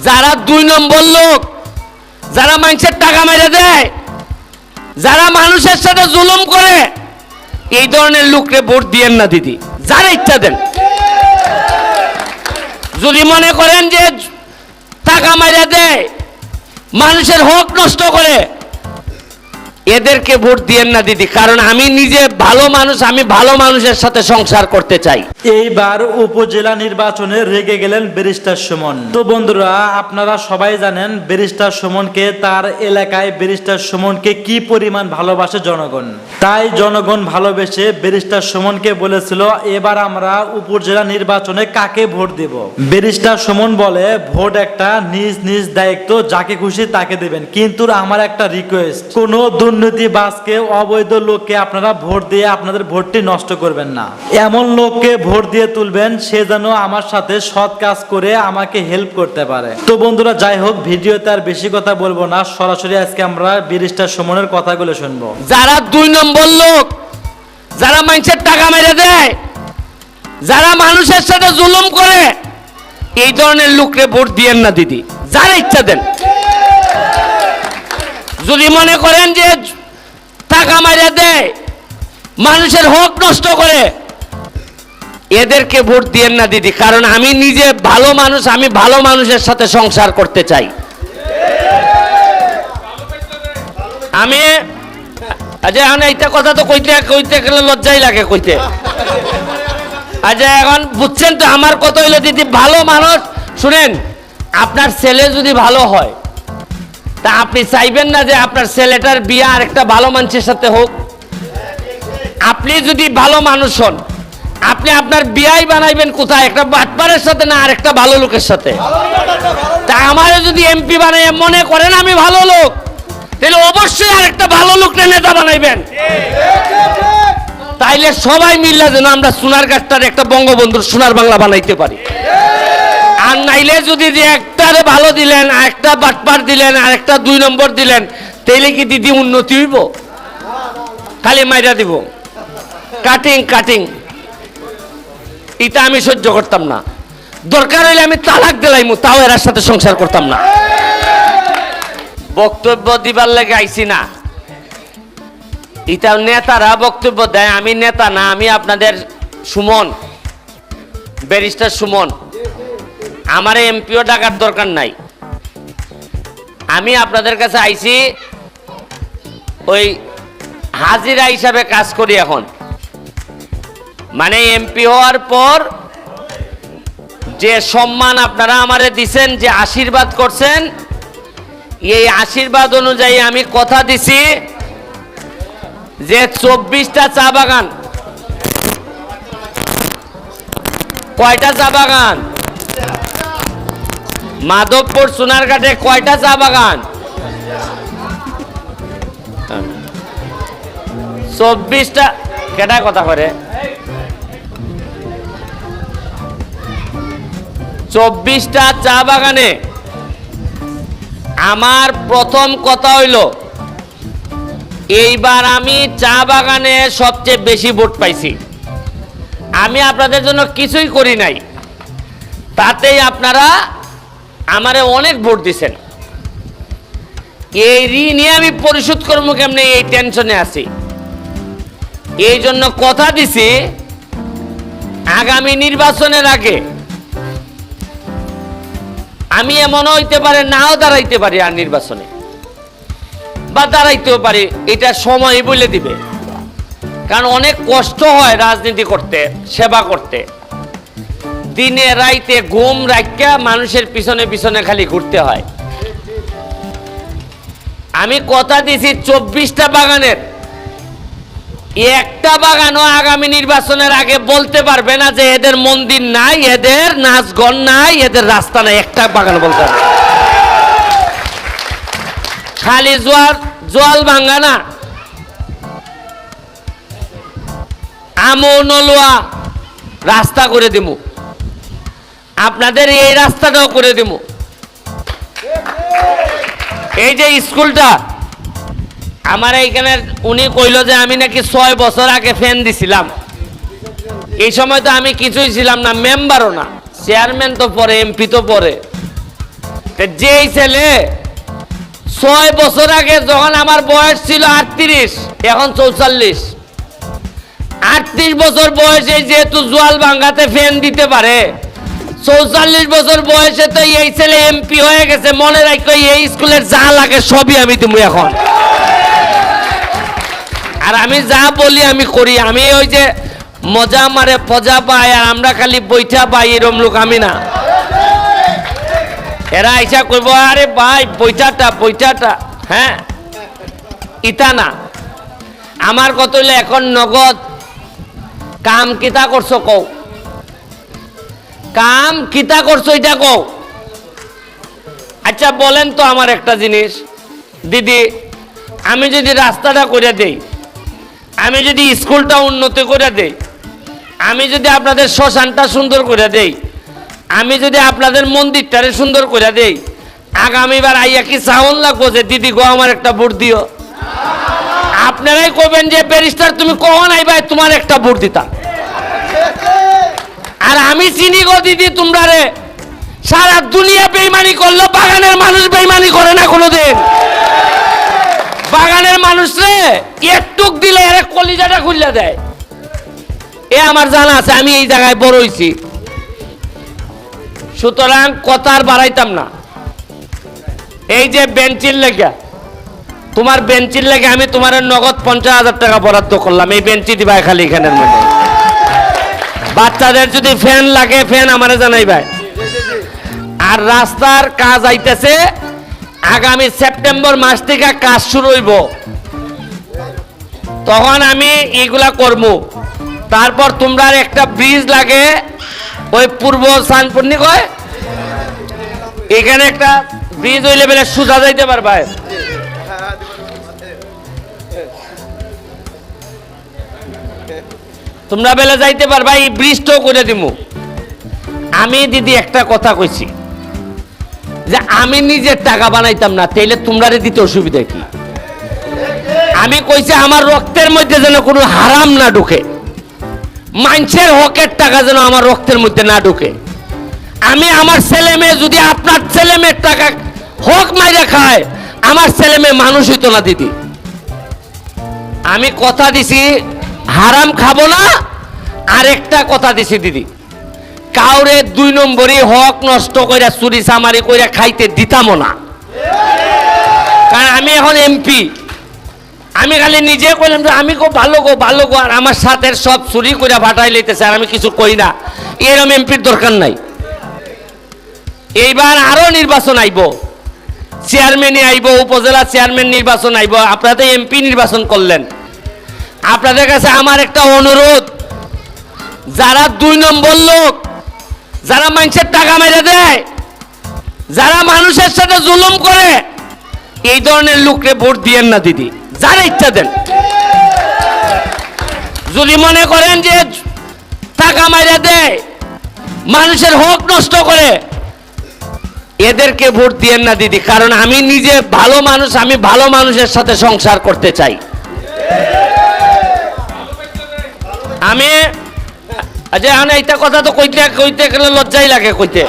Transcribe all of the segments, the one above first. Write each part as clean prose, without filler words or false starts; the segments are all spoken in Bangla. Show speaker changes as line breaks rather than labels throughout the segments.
যারা দুই নম্বর লোক, যারা মানুষের টাকা মেরে দেয়, যারা মানুষের সাথে জুলুম করে, এই ধরনের লোককে ভোট দিয়েন না দিদি। যারা ইচ্ছা দেন, যদি মনে করেন যে টাকা মেরে দেয়, মানুষের হক নষ্ট করে, এদেরকে ভোট দিয়েন না দিদি। কারণ আমি নিজে ভালো মানুষ, আমি ভালো মানুষের সাথে সংসার করতে চাই।
এইবার উপজেলা নির্বাচনে রেগে গেলেন ব্যারিস্টার সুমন। তো বন্ধুরা, আপনারা সবাই জানেন ব্যারিস্টার সুমনকে, তার এলাকায় ব্যারিস্টার সুমনকে কি পরিমাণ ভালোবাসে জনগণ। তাই জনগণ ভালোবেসে ব্যারিস্টার সুমনকে বলেছিল, এবার আমরা উপজেলা নির্বাচনে কাকে ভোট দেব। ব্যারিস্টার সুমন বলে, ভোট একটা নিজ নিজ দায়িত্ব, যাকে খুশি তাকে দেবেন, কিন্তু আমার একটা রিকোয়েস্ট, কোনো দুর্নীতিবাজকে, অবৈধ লোককে আপনারা ভোট দিয়ে আপনাদের ভোটটি নষ্ট করবেন না। এমন লোককে ভোট দিয়ে তুলবেন সে যেন আমার সাথে সৎ কাজ করে আমাকে হেল্প করতে পারে। তো বন্ধুরা, যাই হোক, ভিডিওতে আর বেশি কথা বলবো না, সরাসরি আজকে আমরা ব্যারিস্টার সুমনের কথাগুলো শুনবো।
যারা দুই নম্বর লোক, যারা মানুষের টাকা মেরে দেয়, যারা মানুষের সাথে জুলুম করে, এই ধরনের লোককে ভোট দিয়েন না দিদি। যারা ইচ্ছা দেন, যদি মনে করেন যে টাকা মেরে দেয়, মানুষের হক নষ্ট করে, এদেরকে ভোট দিয়েন না দিদি। কারণ আমি নিজে ভালো মানুষ, আমি ভালো মানুষের সাথে সংসার করতে চাই। আমি আচ্ছা, এখন এইটা কথা তো কইতে কইতে গেলে লজ্জাই লাগে কইতে। আচ্ছা, এখন বুঝছেন তো আমার কথা হইলো দিদি, ভালো মানুষ। শুনেন, আপনার ছেলে যদি ভালো হয়, তা আপনি চাইবেন না যে আপনার ছেলেটার বিয়ে আর একটা ভালো মানুষের সাথে হোক? আপনি যদি ভালো মানুষ হন, আপনি আপনার বিয়াই বানাইবেন কোথায়? একটা বাটপারের সাথে না আর একটা ভালো লোকের সাথে? তা আমারে যদি এমপি বানাই মনে করেন আমি ভালো লোক, তাহলে অবশ্যই আর একটা ভালো লোককে নেতা বানাইবেন। তাইলে সবাই মিললে যেন আমরা সোনারগাঁটার একটা বঙ্গবন্ধুর সোনার বাংলা বানাইতে পারি। আর নাইলে যদি যে একটারে ভালো দিলেন, আর একটা বাটপার দিলেন, আর একটা দুই নম্বর দিলেন, তাইলে কি দিদি উন্নতি হইব? খালি মাইরা দিব, কাটিং কাটিং। এটা আমি সহ্য করতাম না। দরকার হইলে আমি তালাক দিলাইমু, তাও এর সাথে সংসার করতাম না। বক্তব্য দিবার লেগে আইছি না। এটা নেতারা বক্তব্য দেয়, আমি নেতা না, আমি আপনাদের সুমন, ব্যারিস্টার সুমন। আমার এমপিও ডাকার দরকার নাই। আমি আপনাদের কাছে আইছি ওই হাজিরা হিসাবে কাজ করি এখন। মানে এমপি হওয়ার পর যে সম্মান আপনারা আমারে দিছেন, যে আশীর্বাদ করছেন, এই আশীর্বাদ অনুযায়ী আমি কথা দিছি যে 24টা চা বাগান। কয়টা চা বাগান? মাধবপুর সোনারঘাটে কয়টা চা বাগান? 24টা। কেটা কথা করে? 24টা চা বাগানে আমার প্রথম কথা হইল, এইবার আমি চা বাগানে সবচেয়ে বেশি ভোট পাইছি। আমি আপনাদের জন্য কিছুই করি নাই, তাতেই আপনারা আমারে অনেক ভোট দিছেন। এই ঋণ আমি পরিশোধ করবো কেমনে, এই টেনশনে আছি। এই জন্য কথা দিছি, আগামী নির্বাচনের আগে আমি এমন হইতে পারে নাও দাঁড়াইতে পারি আর নির্বাচনে, বা দাঁড়াইতেও পারি, এটা সময় বলে দিবে। কারণ অনেক কষ্ট হয় রাজনীতি করতে, সেবা করতে। দিনে রাইতে ঘুম রাখিয়া মানুষের পিছনে পিছনে খালি ঘুরতে হয়। আমি কথা দিছি 24টা বাগানের একটা বাগানও আগামী নির্বাচনের আগে বলতে পারবে না যে এদের মন্দির নাই, এদের নাচগণ নাই, এদের রাস্তা নাই। একটা বাগান বলতে পারবে। খালি জোয়াল ভাঙ্গা না, আমও নলুয়া রাস্তা করে দিব, আপনাদের এই রাস্তাটাও করে দিব। এই যে স্কুলটা আমার এইখানে, উনি কইল যে আমি নাকি 6 বছর আগে ফ্যান দিছিলাম। এই সময় তো আমি কিছুই ছিলাম না, মেম্বারও না, চেয়ারম্যান তো পরে, এমপি তো পরে। যেই ছেলে 6 বছর আগে যখন আমার বয়স ছিল 38, এখন 44, 38 বছর বয়সে যেহেতু জোয়াল ভাঙ্গাতে ফ্যান দিতে পারে, 44 বছর বয়সে তো এই ছেলে এমপি হয়ে গেছে। মনে রাখো এই স্কুলের যা লাগে সবই আমি দেবো এখন। আর আমি যা বলি আমি করি। আমি ওই যে মজা মারে পজা পাই আর আমরা খালি বৈঠা পাই এরম লোক আমি না। এরা আইসা কইব আরে ভাই বৈঠাটা হ্যাঁ ইতা না। আমার কত হইলে এখন নগদ কাম কিতা করছো কও, কাম কিতা করছো এটা কও। আচ্ছা বলেন তো আমার একটা জিনিস দিদি, আমি যদি রাস্তাটা করে দেই, আমি যদি স্কুলটা উন্নতি করে দেই, আমি যদি আপনাদের শ্মশানটা সুন্দর করে দেই, আমি যদি আপনাদের মন্দিরটারে সুন্দর করে দেই, আগামীবার আইয়া কি সাউন লাগবো যে দিদি গো আমার একটা ভোট দিও? আপনারাই কবেন যে ব্যারিস্টার তুমি কখন আইবা তোমার একটা ভোট দিতাম। আর আমি চিনি গো দিদি তোমরা রে, সারা দুনিয়া বেইমানি করলো, বাগানের মানুষ বেইমানি করে না কোনোদিন। বাগানের মানুষ রে একটুক দিলে এর কলিজাটা খুললে দেয়। এ আমার জানা আছে, আমি এই জায়গায় বড় হইছি। সুতরাং কথা আর বাড়াইতাম না। এই যে বেঞ্চির লেগে, তোমার বেঞ্চির লেগে আমি তোমার নগদ 50,000 টাকা বরাদ্দ করলাম। এই বেঞ্চি দিবা খালি এখানের মধ্যে। বাচ্চাদের যদি ফ্যান লাগে ফ্যান আমারে জানাইবাই। আর রাস্তার কাজ আইতেছে, আগামী সেপ্টেম্বর মাস থেকে কাজ শুরু হইব, তখন আমি এগুলা করব। তারপর তোমরা একটা ব্রিজ লাগে ওই পূর্ব সানপুর্নি কয়, এখানে একটা ব্রিজ ওই লেভেলে সোজা যাইতে পারবা। তোমরা বেলা যাইতে পারবা, এই ব্রিজটাও করে দিব। আমি দিদি একটা কথা কইছি যে আমি নিজের টাকা বানাইতাম না, তাইলে তোমরা দিতে অসুবিধা কি? আমি কইছি আমার রক্তের মধ্যে যেন কোনো হারাম না ঢুকে, মানুষের হকের টাকা যেন আমার রক্তের মধ্যে না ঢুকে। আমি আমার ছেলে মেয়ে যদি আপনার ছেলে মেয়ের টাকা হক মাইরা খায়, আমার ছেলে মেয়ে মানুষ হইতো না দিদি। আমি কথা দিছি হারাম খাবো না। আর একটা কথা দিছি দিদি, কাউরে 2 নম্বরই হক নষ্ট কইরা চুরি চামারি কইরা খাইতে দিতামও না। কারণ আমি এখন এমপি, আমি খালি নিজে কইলাম যে আমি ভালো গো, আর আমার সাথে সব চুরি কইরা ভাটাই লইতেছে আর আমি কিছু কই না। এরকম এমপির দরকার নাই। এইবার আরো নির্বাচন আইব, চেয়ারম্যানই আইব, উপজেলা চেয়ারম্যান নির্বাচন আইব। আপনারা তো এমপি নির্বাচন করলেন। আপনাদের কাছে আমার একটা অনুরোধ, যারা 2 নম্বর লোক, যারা মানুষের টাকা মেরে দেয়, যারা মানুষের সাথে জুলুম করে, এই ধরনের লোককে ভোট দিয়েন না দিদি। যারা ইচ্ছা দেন, যদি মনে করেন যে টাকা মেরে দেয়, মানুষের হক নষ্ট করে, এদেরকে ভোট দিয়েন না দিদি। কারণ আমি নিজে ভালো মানুষ, আমি ভালো মানুষের সাথে সংসার করতে চাই। আমি আচ্ছা এখন এইটা কথা তো কইতে গেলে লজ্জাই লাগে কইতে।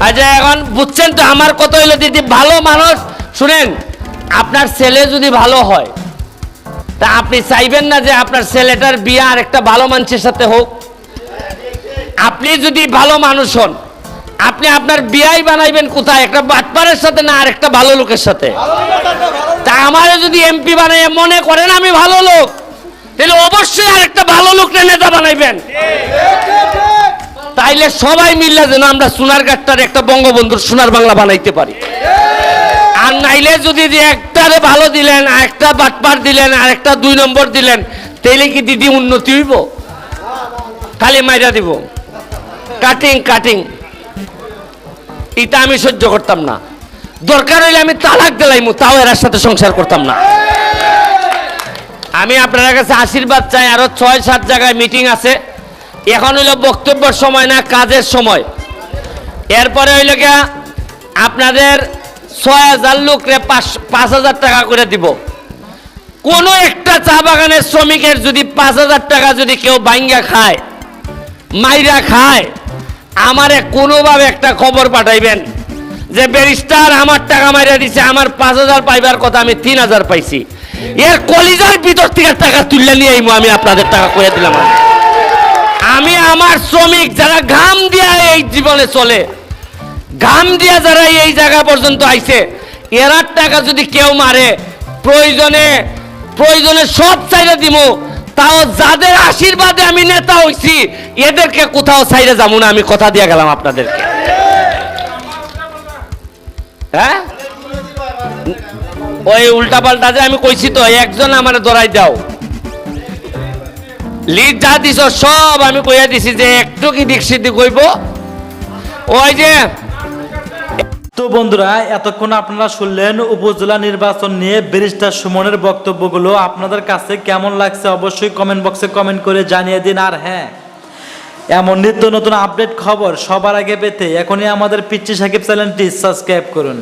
আচ্ছা এখন বুঝছেন তো আমার কথা হইলো দিদি, ভালো মানুষ। শুনেন, আপনার ছেলে যদি ভালো হয়, তা আপনি চাইবেন না যে আপনার ছেলেটার বিয়ে আর একটা ভালো মানুষের সাথে হোক? আপনি যদি ভালো মানুষ হন, আপনি আপনার বিয়াই বানাইবেন কোথায়? একটা বাটপারের সাথে না, আর একটা ভালো লোকের সাথে। তা আমারে যদি এমপি বানাই মনে করেন আমি ভালো লোক, তাহলে অবশ্যই আর একটা ভালো লোককে নেতা বানাইবেন। তাইলে সবাই মিললে যেন আমরা সোনারঘাটটার একটা বঙ্গবন্ধুর সোনার বাংলা বানাইতে পারি। আর নাইলে যদি একটারে ভালো দিলেন, আর একটা বাটপার দিলেন, আর একটা 2 নম্বর দিলেন, তাইলে কি দিদি উন্নতি হইব? খালি মাইরা দিব, কাটিং। এটা আমি সহ্য করতাম না। দরকার হইলে আমি তালাক দিলাইমু, তাও এর সাথে সংসার করতাম না। আমি আপনার কাছে আশীর্বাদ চাই। আরো 6-7 জায়গায় মিটিং আছে। এখন হইল বক্তব্যের সময় না, কাজের সময়। এরপরে হইল গিয়া আপনাদের 6,000 লোকরে 5,000 টাকা করে দিব। কোন একটা চা বাগানের শ্রমিকের যদি 5,000 টাকা যদি কেউ ভাঙ্গা খায়, মাইরা খায়, আমারে কোনোভাবে একটা খবর পাঠাইবেন। যে ব্যারিস্টার আমার টাকা মাইরা দিছে, আমার 5,000 পাইবার কথা আমি 3,000 পাইছি, এর কলিজার ভিতর থেকে টাকা তুললে নিয়ে আইমু, আমি আপনাদের টাকা কইয়া দিলাম। আমি আমার শ্রমিক যারা ঘাম দিয়া এই জীবনে চলে, ঘাম দিয়া যারা এই জায়গা পর্যন্ত আইছে, এরার টাকা যদি কেউ মারে, প্রয়োজনে প্রয়োজনে সব চাইলে দিব, তাও যাদের আশীর্বাদে আমি নেতা হইছি এদেরকে কোথাও চাইলে যাবো না, আমি কথা দিয়ে গেলাম আপনাদেরকে। হ্যাঁ, ওই উল্টা পাল্টা যে আমি কইছি তো, একজন আমার দরাই দাও, লিড যা দিছ সব আমি কইয়া দিছি, যে একটু কি দিক সিদ্ধি কইব ওই যে।
তো বন্ধুরা, এতক্ষণ আপনারা শুনলেন উপজেলা নির্বাচন নিয়ে ব্যারিস্টার সুমনের বক্তব্যগুলো। আপনাদের কাছে কেমন লাগছে অবশ্যই কমেন্ট বক্সে কমেন্ট করে জানিয়ে দিন। আর হ্যাঁ, এমন নিত্য নতুন আপডেট খবর সবার আগে পেতে এখনই আমাদের পিচ্চি সাকিব চ্যানেলটি সাবস্ক্রাইব করুন।